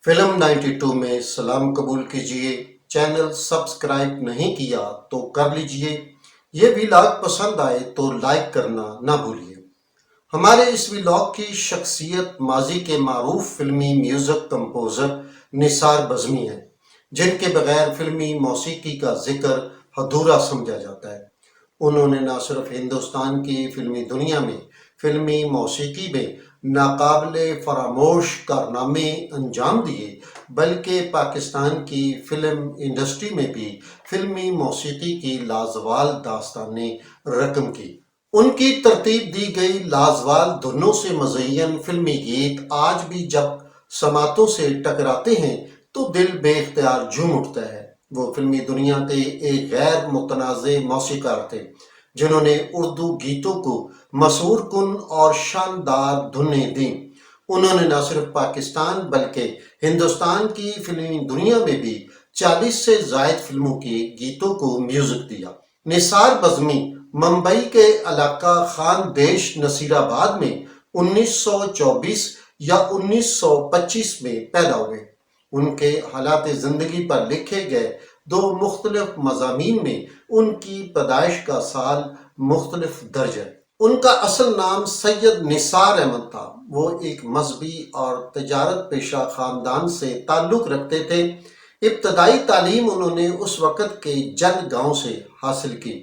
Film 92 میں سلام قبول کیجئے۔ چینل سبسکرائب نہیں کیا تو کر لیجئے۔ یہ ویلاگ پسند آئے تو لائک کرنا نہ بھولیے۔ ہمارے اس ویلاگ کی شخصیت ماضی کے معروف فلمی میوزک کمپوزر نثار بزمی ہے، جن کے بغیر فلمی موسیقی کا ذکر ادھورا سمجھا جاتا ہے۔ انہوں نے نہ صرف ہندوستان کی فلمی دنیا میں فلمی موسیقی میں ناقابل فراموش کارنامے انجام دیے، بلکہ پاکستان کی فلم انڈسٹری میں بھی فلمی موسیقی کی لازوال داستانیں رقم کی۔ ان کی ترتیب دی گئی لازوال دھنوں سے مزین فلمی گیت آج بھی جب سماعتوں سے ٹکراتے ہیں تو دل بے اختیار جھوم اٹھتا ہے۔ وہ فلمی دنیا کے ایک غیر متنازع موسیقار تھے، جنہوں نے اردو گیتوں کو مسحور کن اور شاندار دھنیں دیں۔ انہوں نے نہ صرف پاکستان بلکہ ہندوستان کی فلمی دنیا میں بھی 40 سے زائد فلموں کے گیتوں کو میوزک دیا۔ نثار بزمی ممبئی کے علاقہ خان دیش نصیر آباد میں 1924 یا 1925 میں پیدا ہوئے۔ ان کے حالات زندگی پر لکھے گئے دو مختلف مضامین میں ان کی پیدائش کا سال مختلف درج ہے۔ ان کا اصل نام سید نثار احمد تھا۔ وہ ایک مذہبی اور تجارت پیشہ خاندان سے تعلق رکھتے تھے۔ ابتدائی تعلیم انہوں نے اس وقت کے جل گاؤں سے حاصل کی۔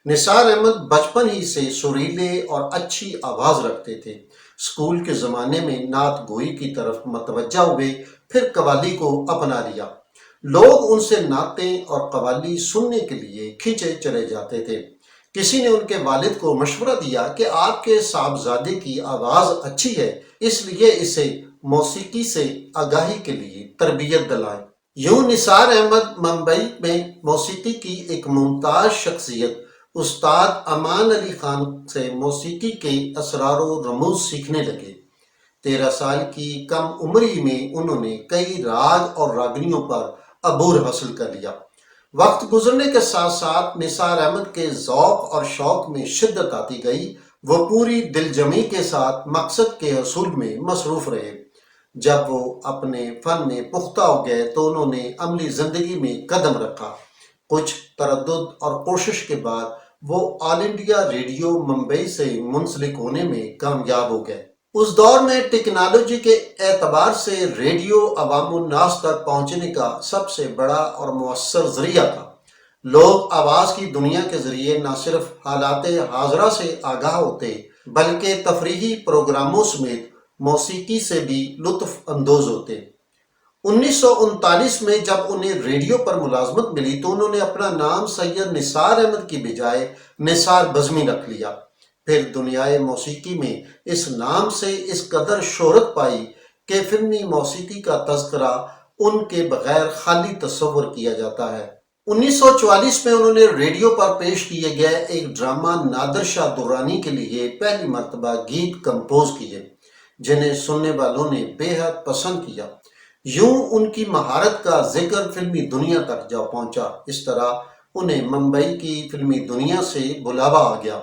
نثار احمد بچپن ہی سے سریلے اور اچھی آواز رکھتے تھے۔ اسکول کے زمانے میں نعت گوئی کی طرف متوجہ ہوئے، پھر قوالی کو اپنا لیا۔ لوگ ان سے نعتیں اور قوالی سننے کے لیے کھینچے چلے جاتے تھے۔ کسی نے ان کے والد کو مشورہ دیا کہ آپ کے صاحبزادے کی آواز اچھی ہے، اس لیے اسے موسیقی سے آگاہی کے لیے تربیت دلائیں۔ یوں نثار احمد ممبئی میں موسیقی کی ایک ممتاز شخصیت استاد امان علی خان سے موسیقی کے اسرار و رموز سیکھنے لگے۔ 13 سال کی کم عمری میں انہوں نے کئی راگ اور راگنیوں پر عبور حاصل کر لیا۔ وقت گزرنے کے ساتھ ساتھ نثار احمد کے ذوق اور شوق میں شدت آتی گئی۔ وہ پوری دل جمی کے ساتھ مقصد کے حصول میں مصروف رہے۔ جب وہ اپنے فن میں پختہ ہو گئے تو انہوں نے عملی زندگی میں قدم رکھا۔ کچھ تردد اور کوشش کے بعد وہ آل انڈیا ریڈیو ممبئی سے منسلک ہونے میں کامیاب ہو گئے۔ اس دور میں ٹیکنالوجی کے اعتبار سے ریڈیو عوام الناس تک پہنچنے کا سب سے بڑا اور مؤثر ذریعہ تھا۔ لوگ آواز کی دنیا کے ذریعے نہ صرف حالات حاضرہ سے آگاہ ہوتے بلکہ تفریحی پروگراموں سمیت موسیقی سے بھی لطف اندوز ہوتے۔ 1939 میں جب انہیں ریڈیو پر ملازمت ملی تو انہوں نے اپنا نام سید نثار احمد کی بجائے نثار بزمی رکھ لیا۔ پھر دنیائے موسیقی میں اس نام سے اس قدر شہرت پائی کہ فلمی موسیقی کا تذکرہ ان کے بغیر خالی تصور کیا جاتا ہے۔ 1944 میں انہوں نے ریڈیو پر پیش کیے گئے ایک ڈرامہ نادر شاہ درانی کے لیے پہلی مرتبہ گیت کمپوز کیے، جنہیں سننے والوں نے بے حد پسند کیا۔ یوں ان کی مہارت کا ذکر فلمی دنیا تک جا پہنچا۔ اس طرح انہیں ممبئی کی فلمی دنیا سے بلاوا آ گیا۔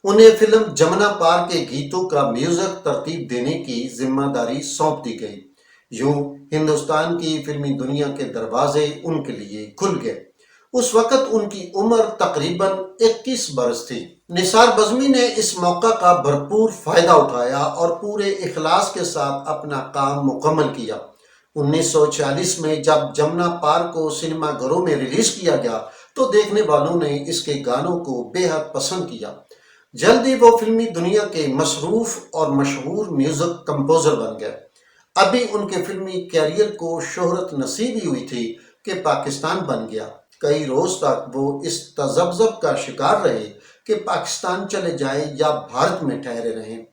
انہیں فلم جمنا پار کے گیتوں کا میوزک ترتیب دینے کی ذمہ داری سونپ دی گئی۔ یوں ہندوستان کی فلمی دنیا کے دروازے ان کے لیے کھل گئے۔ اس وقت ان کی عمر تقریباً 21 برس تھی۔ نثار بزمی نے اس موقع کا بھرپور فائدہ اٹھایا اور پورے اخلاص کے ساتھ اپنا کام مکمل کیا۔ 1946 میں جب جمنا پار کو سنیما گھروں میں ریلیز کیا گیا تو دیکھنے والوں نے اس کے گانوں کو بے حد پسند کیا۔ جلد ہی وہ فلمی دنیا کے مصروف اور مشہور میوزک کمپوزر بن گئے۔ ابھی ان کے فلمی کیریئر کو شہرت نصیب ہی ہوئی تھی کہ پاکستان بن گیا۔ کئی روز تک وہ اس تذبذب کا شکار رہے کہ پاکستان چلے جائیں یا بھارت میں ٹھہرے رہیں۔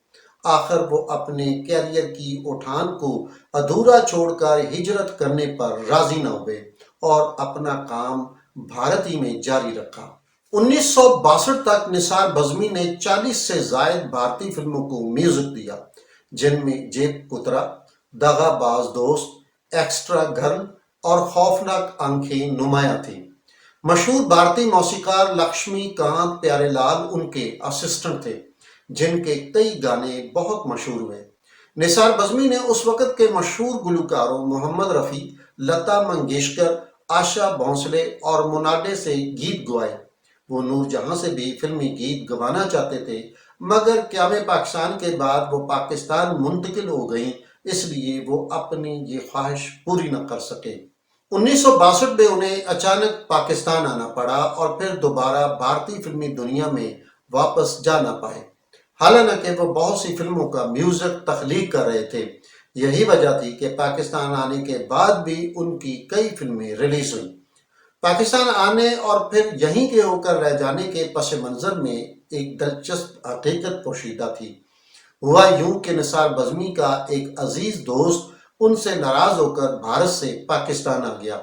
آخر وہ اپنے کیریئر کی اٹھان کو ادھورا چھوڑ کر ہجرت کرنے پر راضی نہ ہوئے اور اپنا کام بھارت ہی میں جاری رکھا۔ 1962 تک نثار بزمی نے 40 سے زائد بھارتی فلموں کو میوزک دیا، جن میں جیت پترا، دغا باز دوست، ایکسٹرا گرل اور خوفناک آنکھیں نمایاں تھیں۔ مشہور بھارتی موسیقار لکشمی کانت پیارے لال ان کے اسسٹنٹ تھے، جن کے کئی گانے بہت مشہور ہوئے۔ نثار بزمی نے اس وقت کے مشہور گلوکاروں محمد رفیع، لتا منگیشکر، آشا بھونسلے اور مناڈے سے گیت گوائے۔ وہ نور جہاں سے بھی فلمی گیت گوانا چاہتے تھے، مگر قیام پاکستان کے بعد وہ پاکستان منتقل ہو گئیں، اس لیے وہ اپنی یہ خواہش پوری نہ کر سکے۔ 1962 میں انہیں اچانک پاکستان آنا پڑا اور پھر دوبارہ بھارتی فلمی دنیا میں واپس جا نہ پائے، حالانکہ وہ بہت سی فلموں کا میوزک تخلیق کر رہے تھے۔ یہی وجہ تھی کہ پاکستان آنے کے بعد بھی ان کی کئی فلمیں ریلیز ہوئیں۔ پاکستان آنے اور پھر یہیں کے ہو کر رہ جانے کے پس منظر میں ایک دلچسپ حقیقت پوشیدہ تھی۔ ہوا یوں کہ نثار بزمی کا ایک عزیز دوست ان سے ناراض ہو کر بھارت سے پاکستان آ گیا،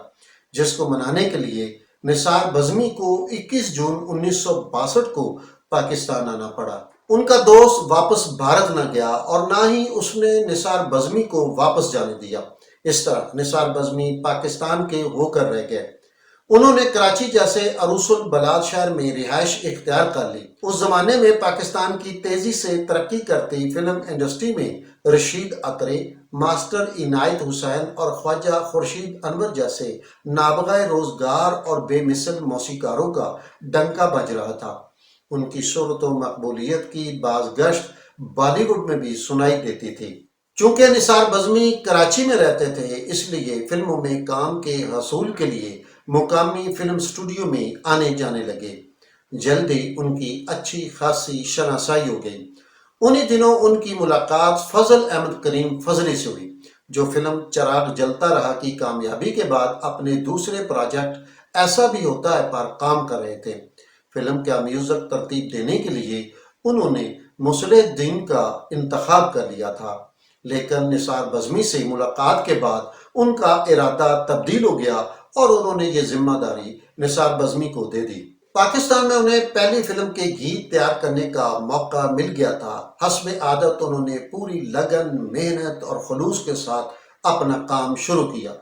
جس کو منانے کے لیے نثار بزمی کو 21 جون 1962 کو پاکستان آنا پڑا۔ ان کا دوست واپس بھارت نہ گیا اور نہ ہی اس نے نثار بزمی کو واپس جانے دیا۔ اس طرح نثار بزمی پاکستان کے ہو کر رہ گئے۔ انہوں نے کراچی جیسے عروس البلاد شہر میں رہائش اختیار کر لی۔ اس زمانے میں پاکستان کی تیزی سے ترقی کرتی فلم انڈسٹری میں رشید اترے، ماسٹر عنایت حسین اور خواجہ خورشید انور جیسے نابغہ روزگار اور بے مثل موسیقاروں کا ڈنکا بج رہا تھا۔ ان کی شہرت و مقبولیت کی بازگشت بالی ووڈ میں بھی سنائی دیتی تھی۔ چونکہ نثار بزمی کراچی میں رہتے تھے، اس لیے فلموں میں کام کے حصول کے لیے مقامی فلم اسٹوڈیو میں آنے جانے لگے۔ جلدی ان کی اچھی خاصی شناسائی ہو گئی۔ انہی دنوں ان کی ملاقات فضل احمد کریم فضلی سے ہوئی، جو فلم چراغ جلتا رہا کی کامیابی کے بعد اپنے دوسرے پروجیکٹ ایسا بھی ہوتا ہے پر کام کر رہے تھے۔ فلم کا میوزک ترتیب دینے کے لیے انہوں نے مصلح الدین کا انتخاب کر لیا تھا، لیکن نثار بزمی سے ملاقات کے بعد ان کا ارادہ تبدیل ہو گیا اور انہوں نے یہ ذمہ داری نثار بزمی کو دے دی۔ پاکستان میں انہیں پہلی فلم کے گیت تیار کرنے کا موقع مل گیا تھا۔ حسب عادت انہوں نے پوری لگن، محنت اور خلوص کے ساتھ اپنا کام شروع کیا۔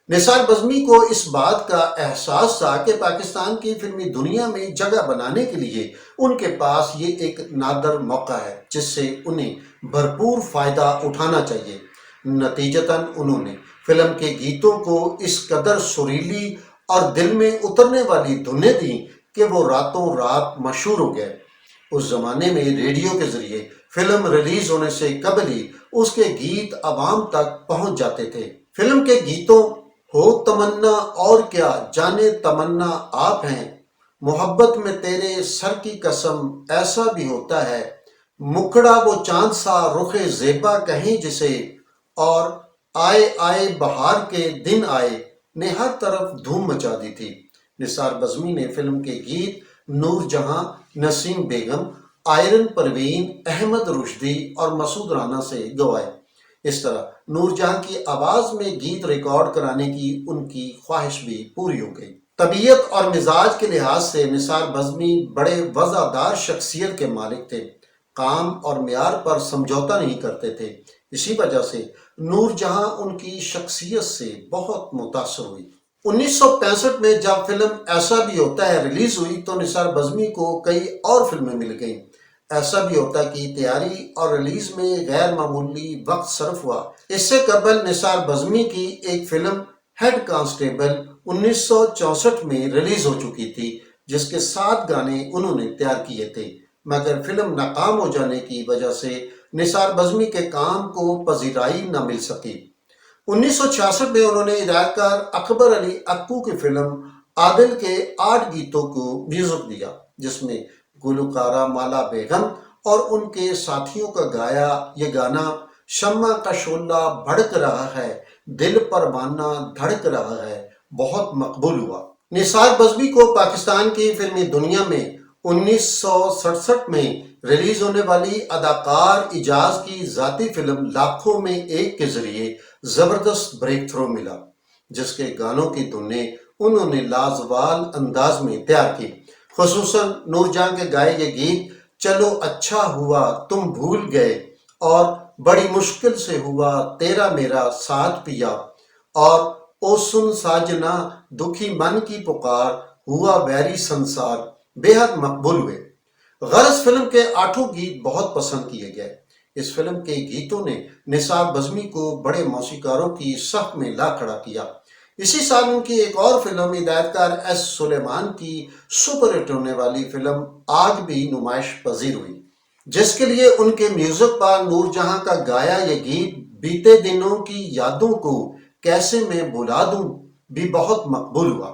نثار بزمی کو اس بات کا احساس تھا کہ پاکستان کی فلمی دنیا میں جگہ بنانے کے لیے ان کے پاس یہ ایک نادر موقع ہے، جس سے انہیں بھرپور فائدہ اٹھانا چاہیے۔ نتیجتاً انہوں نے فلم کے گیتوں کو اس قدر سریلی اور دل میں اترنے والی دھنیں دیں کہ وہ راتوں رات مشہور ہو گئے۔ اس زمانے میں ریڈیو کے ذریعے فلم ریلیز ہونے سے قبل ہی اس کے گیت عوام تک پہنچ جاتے تھے۔ فلم کے گیتوں ہو تمنا اور کیا جانے تمنا آپ ہیں، محبت میں تیرے سر کی قسم ایسا بھی ہوتا ہے، مکھڑا وہ چاند سا رخ زیبا کہیں جسے، اور آئے آئے بہار کے دن آئے نے ہر طرف دھوم مچا دی تھی۔ نثار بزمی نے فلم کے گیت نور جہاں، نسیم بیگم، آئرن پروین، احمد رشدی اور مسعود رانا سے گوائے۔ اس طرح نور جہاں کی آواز میں گیت ریکارڈ کرانے کی ان کی خواہش بھی پوری ہو گئی۔ طبیعت اور مزاج کے لحاظ سے نثار بزمی بڑے وفادار شخصیت کے مالک تھے، کام اور معیار پر سمجھوتا نہیں کرتے تھے۔ اسی وجہ سے نور جہاں ان کی شخصیت سے بہت متاثر ہوئی۔ 1965 میں جب فلم ایسا بھی ہوتا ہے ریلیز ہوئی تو نثار بزمی کو کئی اور فلمیں مل گئیں۔ ایسا بھی ہوتا کی تیاری اور ریلیز میں غیر معمولی وقت صرف ہوا۔ اس سے قبل نثار بزمی کی ایک فلم ہیڈ کانسٹیبل 1964 میں ریلیز ہو چکی تھی، جس کے 7 گانے انہوں نے تیار کیے تھے، مگر فلم ناکام ہو جانے کی وجہ سے نثار بزمی کے کام کو پذیرائی نہ مل سکی۔ 1966 میں انہوں نے ہدایت کار اکبر علی اکو کی فلم عادل کے 8 گیتوں کو میوزک دیا، جس میں گلوکارہ مالا بیگم اور ان کے ساتھیوں کا گایا یہ گانا شمع کا شعلہ بھڑک رہا ہے، دل پروانہ دھڑک رہا ہے بہت مقبول ہوا۔ نثار بزمی کو پاکستان کی فلمی دنیا میں 1967 میں ریلیز ہونے والی اداکار اعجاز کی ذاتی فلم لاکھوں میں ایک کے ذریعے زبردست بریک تھرو ملا، جس کے گانوں کی دھنیں انہوں نے لازوال انداز میں تیار کی۔ خصوصاً نور جہاں کے گائے یہ گیت چلو اچھا ہوا تم بھول گئے اور بڑی مشکل سے ہوا تیرا میرا ساتھ پیا اور او سن ساجنا دکھی من کی پکار ہوا بیری سنسار بے حد مقبول ہوئے۔ غرض فلم کے 8 گیت بہت پسند کیے گئے۔ اس فلم کے گیتوں نے نثار بزمی کو بڑے موسیقاروں کی صف میں لا کھڑا کیا۔ اسی سال ان کی ایک اور فلم ہدایت کار ایس سلیمان کی سپر ہٹ ہونے والی فلم آگ بھی نمائش پذیر ہوئی، جس کے لیے ان کے میوزک پر نور جہاں کا گایا یہ گیت بیتے دنوں کی یادوں کو کیسے میں بھلا دوں بھی بہت مقبول ہوا۔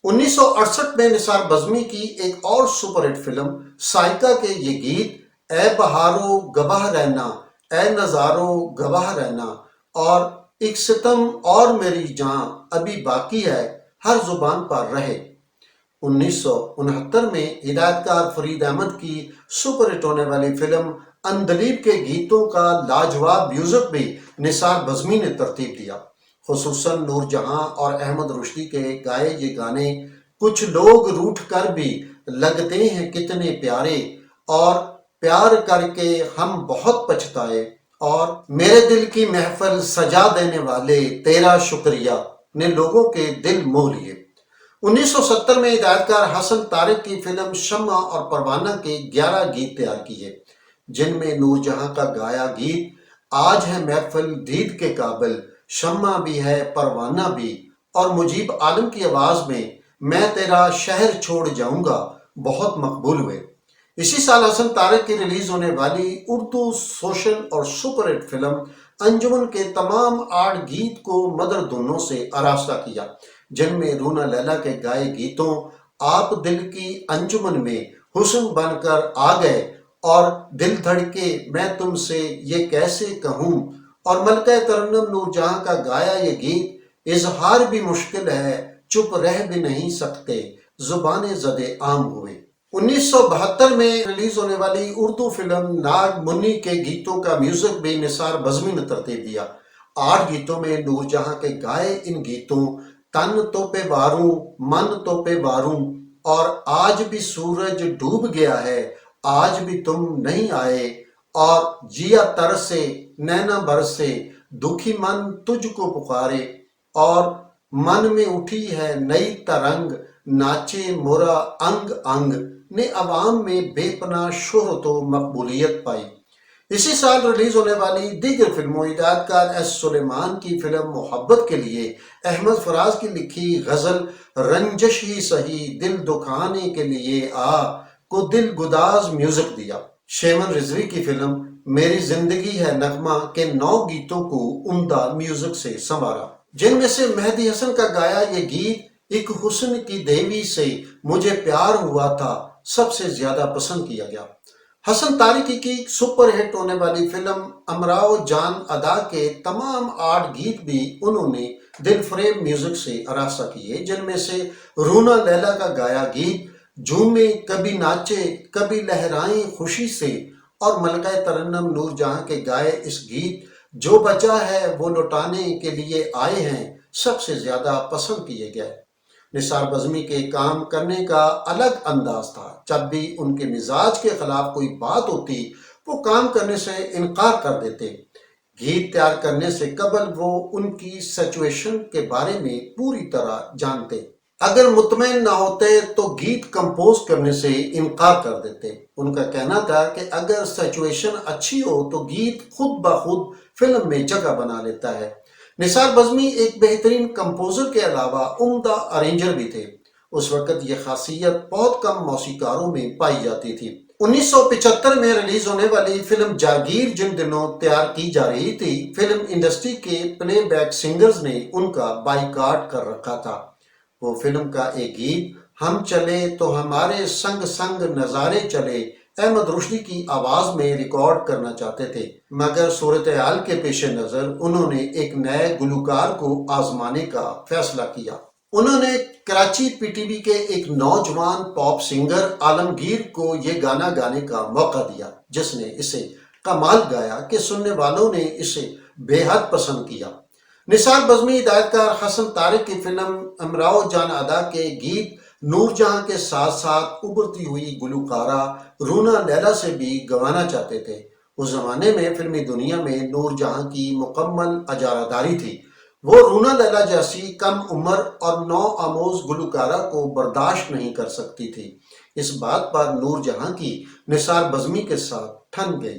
1968 میں نثار بزمی کی ایک اور سپر ہٹ فلم سائیکا کے یہ گیت اے بہارو گواہ رہنا، اے نظارو گواہ رہنا اور ایک ستم اور میری جان ابھی باقی ہے ہر زبان پر رہے۔ 1969 میں ہدایت کار فرید احمد کی سپر ہٹ ہونے والی فلم اندلیب کے گیتوں کا لاجواب میوزک بھی نثار بزمی نے ترتیب دیا۔ خصوصاً نور جہاں اور احمد رشدی کے گائے یہ گانے کچھ لوگ روٹھ کر بھی لگتے ہیں کتنے پیارے اور پیار کر کے ہم بہت پچھتائے اور میرے دل کی محفل سجا دینے والے تیرا شکریہ نے لوگوں کے دل موہ لیے۔ 1970 میں ہدایت کار حسن طارق کی فلم شمع اور پروانہ کے 11 گیت تیار کیے، جن میں نور جہاں کا گایا گیت آج ہے محفل دید کے قابل، شمع بھی ہے پروانہ بھی، اور مجیب عالم کی آواز میں تیرا شہر چھوڑ جاؤں گا بہت مقبول ہوئے۔ اسی سال حسن طارق کی ریلیز ہونے والی اردو سوشل اور سپر ہٹ فلم انجمن کے تمام 8 گیت کو مدر دھنوں سے آراستہ کیا، جن میں رونا لیلا کے گائے گیتوں آپ دل کی انجمن میں حسن بن کر آ گئے اور دل دھڑکے میں تم سے یہ کیسے کہوں اور ملکہ ترنم نور جہاں کا گایا یہ گیت اظہار بھی مشکل ہے چپ رہ بھی نہیں سکتے زبانیں زدے عام ہوئے۔ 1972 میں ریلیز ہونے والی اردو فلم ناگ منی کے گیتوں کا میوزک بھی نثار بزمی نے ترتیب دیا۔ 8 گیتوں میں نور جہاں کے گائے ان گیتوں تن تو پہ واروں من تو پہ واروں اور آج بھی سورج ڈوب گیا ہے آج بھی تم نہیں آئے اور جیا ترسے نینا برسے دکھی من تجھ کو پکارے اور من میں اٹھی ہے نئی ترنگ ناچے مورا انگ انگ نے عوام میں بے پناہ شہرت و مقبولیت پائی۔ اسی سال ریلیز ہونے والی دیگر فلموں ہدایت کار ایس سلیمان کی فلم محبت کے لیے احمد فراز کی لکھی غزل رنجش ہی سہی دل دکھانے کے لیے آ کو دل گداز میوزک دیا۔ شیمن رضوی کی فلم میری زندگی ہے نغمہ کے 9 گیتوں کو عمدہ میوزک سے سنوارا، جن میں سے مہدی حسن کا گایا یہ گیت ایک حسن کی دیوی سے مجھے پیار ہوا تھا سب سے زیادہ پسند کیا گیا۔ حسن طارقی کی سپر ہٹ ہونے والی فلم امراؤ جان ادا کے تمام 8 گیت بھی انہوں نے دل فریب میوزک سے آراستہ کیے، جن میں سے رونا لیلا کا گایا گیت جھومے کبھی ناچے کبھی لہرائیں خوشی سے اور ملکہ ترنم نور جہاں کے گائے اس گیت جو بچا ہے وہ لوٹانے کے لیے آئے ہیں سب سے زیادہ پسند کیے گئے۔ نثار بزمی کے کام کرنے کا الگ انداز تھا، جب بھی ان کے مزاج کے خلاف کوئی بات ہوتی وہ کام کرنے سے انکار کر دیتے۔ گیت تیار کرنے سے قبل وہ ان کی سچویشن کے بارے میں پوری طرح جانتے، اگر مطمئن نہ ہوتے تو گیت کمپوز کرنے سے انکار کر دیتے۔ ان کا کہنا تھا کہ اگر سچویشن اچھی ہو تو گیت خود بخود فلم میں جگہ بنا لیتا ہے۔ نثار بزمی ایک بہترین کمپوزر کے علاوہ عمدہ ارینجر بھی تھے۔ اس وقت یہ خاصیت بہت کم موسیقاروں میں پائی جاتی تھی۔ 1975 میں ریلیز ہونے والی فلم جاگیر جن دنوں تیار کی جا رہی تھی، فلم انڈسٹری کے پلے بیک سنگرز نے ان کا بائیکاٹ کر رکھا تھا۔ وہ فلم کا ایک گیت ہم چلے تو ہمارے سنگ سنگ نظارے چلے احمد رشدی کی آواز میں ریکارڈ کرنا چاہتے تھے، مگر صورتحال کے پیش نظر انہوں نے ایک نئے گلوکار کو آزمانے کا فیصلہ کیا۔ انہوں نے کراچی پی ٹی وی کے ایک نوجوان پاپ سنگر عالمگیر کو یہ گانا گانے کا موقع دیا، جس نے اسے کمال گایا کہ سننے والوں نے اسے بے حد پسند کیا۔ نثار بزمی ہدایت کار حسن طارق کی فلم امراؤ جان ادا کے گیت نور جہاں کے ساتھ ساتھ ابھرتی ہوئی گلوکارہ رونا لیلا سے بھی گوانا چاہتے تھے۔ اس زمانے میں فلمی دنیا میں نور جہاں کی مکمل اجارہ داری تھی۔ وہ رونا لیلا جیسی کم عمر اور نو آموز گلوکارہ کو برداشت نہیں کر سکتی تھی۔ اس بات پر نور جہاں کی نثار بزمی کے ساتھ ٹھن گئی۔